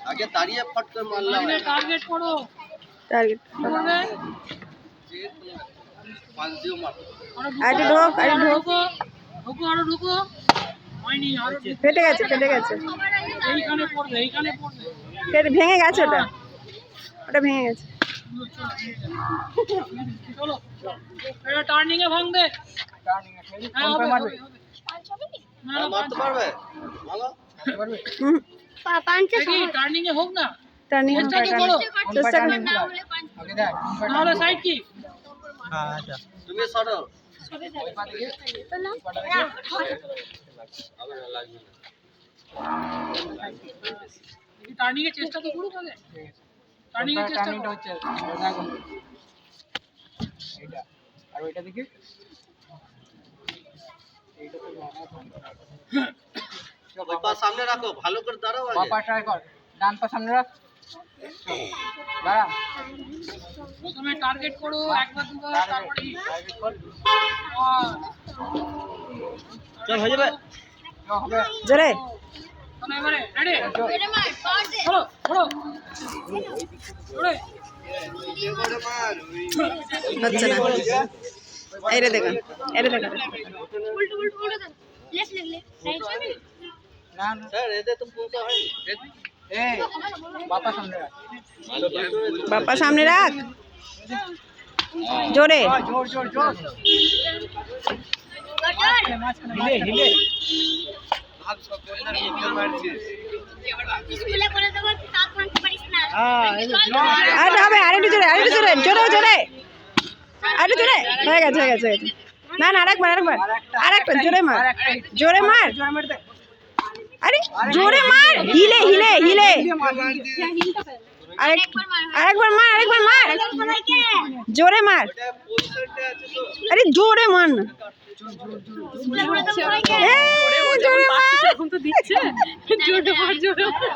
আগে দাঁড়িয়ে ফট করে মারলাম। টার্গেট করো। টার্গেট করবে। পাঁচ দিও মার। আরে ঢোক আরে ঢোক ঢোকো আরো ঢোকো। হয়নি আরো ফেটে গেছে এইখানে পড়বে এইখানে পড়বে। ফেটে ভেঙে গেছে ওটা ভেঙে গেছে চলো এটা টার্নিং এ ভাঙবে। হ্যাঁ হবে হবে না না মারতে পারবে? ভালো। দেখি টার্নিং এ হোক না। টার্নিং চেষ্টা তো করো। চেষ্টা করো না হলে সাইড কি? তুমি সরো। দেখি টার্নিং এর চেষ্টা তো করুক আগে। টার্নিং এর চেষ্টা হচ্ছে দেখো এইটা আর ওইটা দেখি এইটা তো ওই পা সামনে রাখো, ভালো করে দাঁড়াও আগে। বাবা ট্রাই কর, ডান পা সামনে রাখ, দাঁড়া। প্রথমে টার্গেট করো, একবার দুবার, তারপরে টার্গেট কর। চল হয়ে যাবে। হবে জোরে চলো এবারে রেডি জোরে মার পাওয়ার দে চলো ধরো জোরে হচ্ছে না এই রে দেখুন উল্টো উল্টো লেফট লেগ রাইট না না স্যার এতে তো পৌঁছা হয়নি। এই বাপা সামনে রাখ, বাপ্পা সামনে রাখ জোরে জোর জোর জোর হিলে হিলে ভাগ সব বলনা ভিডিও মারছিস স্কুলে করে দেব তাপ মানতে পারিস না। হ্যাঁ এই আর হবে আরেকটু জোরে জোরে আরেকটু জোরে হয়ে গেছে না আরেকবার জোরে মার জোরে মার দে আরে জোরে মার হিলে আরেকবার মার জোরে মার আরে জোরে মার না স্কুলে করে দেব সবাইকে। জোরে মার এখন তো দিচ্ছে জোরে মার